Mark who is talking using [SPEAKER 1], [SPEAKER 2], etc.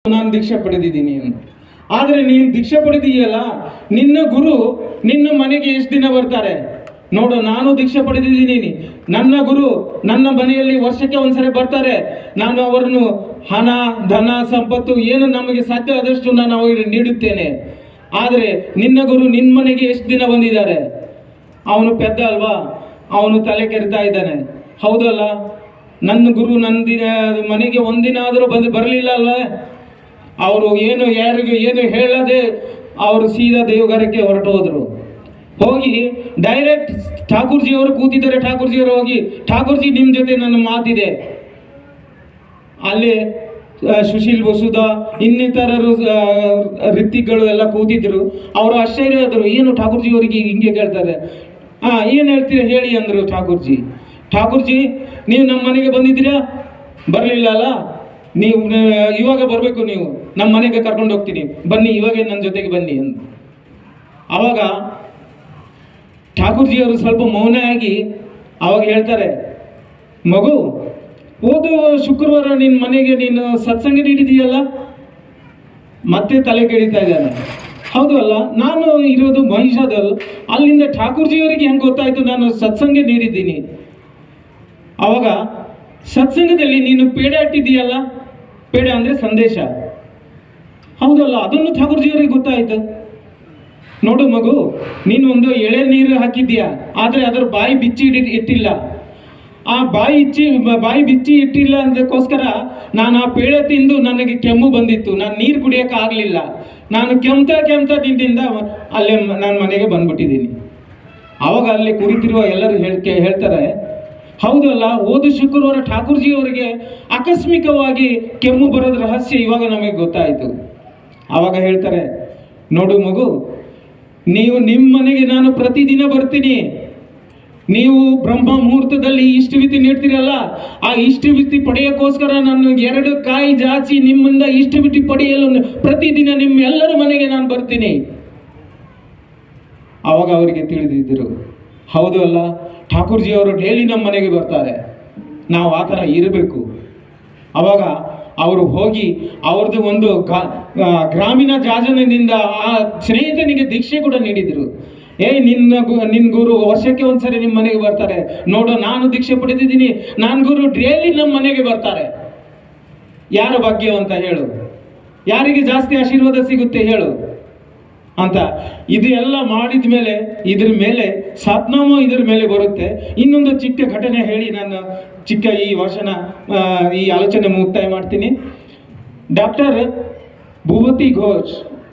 [SPEAKER 1] ನಾನು ದೀಕ್ಷೆ ಪಡೆದಿದ್ದೀನಿ ಅಂತ. ಆದರೆ ನೀನು ದೀಕ್ಷೆ ಪಡೆದಿದೆಯಲ್ಲ, ನಿನ್ನ ಗುರು ನಿನ್ನ ಮನೆಗೆ ಎಷ್ಟು ದಿನ ಬರ್ತಾರೆ ನೋಡು. ನಾನು ದೀಕ್ಷೆ ಪಡೆದಿದ್ದೀನಿ, ನನ್ನ ಗುರು ನನ್ನ ಮನೆಯಲ್ಲಿ ವರ್ಷಕ್ಕೆ ಒಂದ್ಸರಿ ಬರ್ತಾರೆ. ನಾನು ಅವರನ್ನು ಹಣ ಧನ ಸಂಪತ್ತು ಏನು ನಮಗೆ ಸಾಧ್ಯ ಆದಷ್ಟು ನಾನು ಅವರಿಗೆ ನೀಡುತ್ತೇನೆ. ಆದರೆ ನಿನ್ನ ಗುರು ನಿನ್ನ ಮನೆಗೆ ಎಷ್ಟು ದಿನ ಬಂದಿದ್ದಾರೆ? ಅವನು ಪೆದ್ದ ಅಲ್ವಾ, ಅವನು ತಲೆ ಕೆರೆತಾ ಇದ್ದಾನೆ, ಹೌದಲ್ಲ? ನನ್ನ ಗುರು ನನ್ನ ಮನೆಗೆ ಒಂದಿನ ಆದರೂ ಬರಲಿಲ್ಲ ಅಲ್ವೇ? ಅವರು ಏನು ಯಾರಿಗೂ ಏನು ಹೇಳದೆ ಅವರು ಸೀದಾ ದೇವಘರಕ್ಕೆ ಹೊರಟು ಹೋದರು. ಹೋಗಿ ಡೈರೆಕ್ಟ್ ಠಾಕೂರ್ಜಿ ಅವರು ಕೂತಿದ್ದಾರೆ. ಠಾಕೂರ್ಜಿ ಅವರು ಹೋಗಿ, ಠಾಕೂರ್ಜಿ ನಿಮ್ಮ ಜೊತೆ ನನ್ನ ಮಾತಿದೆ. ಅಲ್ಲಿ ಸುಶೀಲ್ ಬಸುದ ಇನ್ನಿತರರು ಋತಿಗಳು ಎಲ್ಲ ಕೂತಿದ್ರು. ಅವರು ಆಶ್ಚರ್ಯ ಆದರು, ಏನು ಠಾಕೂರ್ಜಿ ಅವರಿಗೆ ಹಿಂಗೆ ಕೇಳ್ತಾರೆ. ಏನು ಹೇಳ್ತೀರಾ ಹೇಳಿ ಅಂದರು ಠಾಕೂರ್ಜಿ. ಠಾಕೂರ್ಜಿ, ನೀವು ನಮ್ಮ ಮನೆಗೆ ಬಂದಿದ್ದೀರಾ? ಬರಲಿಲ್ಲ ಅಲ್ಲ, ನೀವು ಇವಾಗ ಬರಬೇಕು, ನೀವು ನಮ್ಮ ಮನೆಗೆ ಕರ್ಕೊಂಡು ಹೋಗ್ತೀನಿ, ಬನ್ನಿ ಇವಾಗ ನನ್ನ ಜೊತೆಗೆ ಬನ್ನಿ ಅಂತ. ಆವಾಗ ಠಾಕೂರ್ಜಿ ಅವರು ಸ್ವಲ್ಪ ಮೌನ ಆಗಿ ಅವಾಗ ಹೇಳ್ತಾರೆ, ಮಗು, ಹೋದ ಶುಕ್ರವಾರ ನಿನ್ನ ಮನೆಗೆ ನೀನು ಸತ್ಸಂಗ ನೀಡಿದೀಯಲ್ಲ? ಮತ್ತೆ ತಲೆ ಕೆಡಿತಾ ಇದ್ದಾನೆ. ಹೌದು ಅಲ್ಲ, ನಾನು ಇರೋದು ಮಹಿಷಾದಲ್ಲಿ, ಅಲ್ಲಿಂದ ಠಾಕೂರ್ಜಿಯವರಿಗೆ ಹೆಂಗೆ ಗೊತ್ತಾಯ್ತು ನಾನು ಸತ್ಸಂಗ ನೀಡಿದ್ದೀನಿ? ಅವಾಗ ಸತ್ಸಂಗದಲ್ಲಿ ನೀನು ಪೇಡ ಇಟ್ಟಿದ್ದೀಯಲ್ಲ, ಪೇಡ ಅಂದರೆ ಸಂದೇಶ, ಹೌದಲ್ಲ? ಅದನ್ನು ಠಾಕೂರ್ಜಿಯವರಿಗೆ ಗೊತ್ತಾಯ್ತು. ನೋಡು ಮಗು, ನೀನು ಒಂದು ಎಳೆ ನೀರು ಹಾಕಿದ್ದೀಯಾ, ಆದರೆ ಅದರ ಬಾಯಿ ಬಿಚ್ಚಿ ಇಟ್ಟಿಲ್ಲ. ಆ ಬಾಯಿ ಬಿಚ್ಚಿ ಇಟ್ಟಿಲ್ಲ ಅದಕ್ಕೋಸ್ಕರ ನಾನು ಆ ಪೇಳೆ ತಿಂದು ನನಗೆ ಕೆಮ್ಮು ಬಂದಿತ್ತು, ನಾನು ನೀರು ಕುಡಿಯೋಕೆ ಆಗಲಿಲ್ಲ. ನಾನು ಕೆಮ್ತಾ ನಿನ್ನಿಂದ ಅಲ್ಲೇ ನಾನು ಮನೆಗೆ ಬಂದ್ಬಿಟ್ಟಿದ್ದೀನಿ. ಆವಾಗ ಅಲ್ಲಿ ಕುರಿತಿರುವ ಎಲ್ಲರೂ ಹೇಳ್ತಾರೆ, ಹೌದಲ್ಲ, ಹೋದ ಶುಕ್ರವಾರ ಠಾಕೂರ್ಜಿ ಅವರಿಗೆ ಆಕಸ್ಮಿಕವಾಗಿ ಕೆಮ್ಮು ಬರೋದ್ರ ರಹಸ್ಯ ಇವಾಗ ನಮಗೆ ಗೊತ್ತಾಯಿತು. ಆವಾಗ ಹೇಳ್ತಾರೆ, ನೋಡು ಮಗು, ನೀವು ನಿಮ್ಮ ಮನೆಗೆ ನಾನು ಪ್ರತಿದಿನ ಬರ್ತೀನಿ. ನೀವು ಬ್ರಹ್ಮ ಮುಹೂರ್ತದಲ್ಲಿ ಇಷ್ಟವಿತಿ ನೀಡ್ತೀರಲ್ಲ, ಆ ಇಷ್ಟವಿತಿ ಪಡೆಯೋಕ್ಕೋಸ್ಕರ ನಾನು 2 ಕಾಯಿ ಜಾಚಿ ನಿಮ್ಮಿಂದ ಇಷ್ಟವಿತಿ ಪಡೆಯಲು ಪ್ರತಿದಿನ ನಿಮ್ಮ ಎಲ್ಲರ ಮನೆಗೆ ನಾನು ಬರ್ತೀನಿ. ಆವಾಗ ಅವರಿಗೆ ತಿಳಿದಿದ್ದರು, ಹೌದು ಅಲ್ಲ, ಠಾಕೂರ್ಜಿ ಅವರು ಡೈಲಿ ನಮ್ಮ ಮನೆಗೆ ಬರ್ತಾರೆ, ನಾವು ಆ ಥರ ಇರಬೇಕು. ಆವಾಗ ಅವರು ಹೋಗಿ ಅವ್ರದ್ದು ಒಂದು ಗ್ರಾಮೀಣ ಜಾಜನದಿಂದ ಆ ಸ್ನೇಹಿತನಿಗೆ ದೀಕ್ಷೆ ಕೂಡ ನೀಡಿದರು. ನಿನ್ನ ಗುರು ವರ್ಷಕ್ಕೆ ಒಂದ್ಸರಿ ನಿಮ್ಮ ಮನೆಗೆ ಬರ್ತಾರೆ ನೋಡು, ನಾನು ದೀಕ್ಷೆ ಪಡೆದಿದ್ದೀನಿ, ನನ್ನ ಗುರು ಡೈಲಿ ನಮ್ಮ ಮನೆಗೆ ಬರ್ತಾರೆ. ಯಾರ ಭಾಗ್ಯವಂತ ಹೇಳು? ಯಾರಿಗೆ ಜಾಸ್ತಿ ಆಶೀರ್ವಾದ ಸಿಗುತ್ತೆ ಹೇಳು ಅಂತ. ಇದು ಎಲ್ಲ ಮಾಡಿದ ಮೇಲೆ ಇದ್ರ ಮೇಲೆ ಸತ್ನಾಮ ಇದ್ರ ಮೇಲೆ ಬರುತ್ತೆ. ಇನ್ನೊಂದು ಚಿಕ್ಕ ಘಟನೆ ಹೇಳಿ ನಾನು ಈ ವರ್ಷನ ಈ ಆಲೋಚನೆ ಮುಕ್ತಾಯ ಮಾಡ್ತೀನಿ. ಡಾಕ್ಟರ್ ಭೂಪತಿ ಘೋಷ್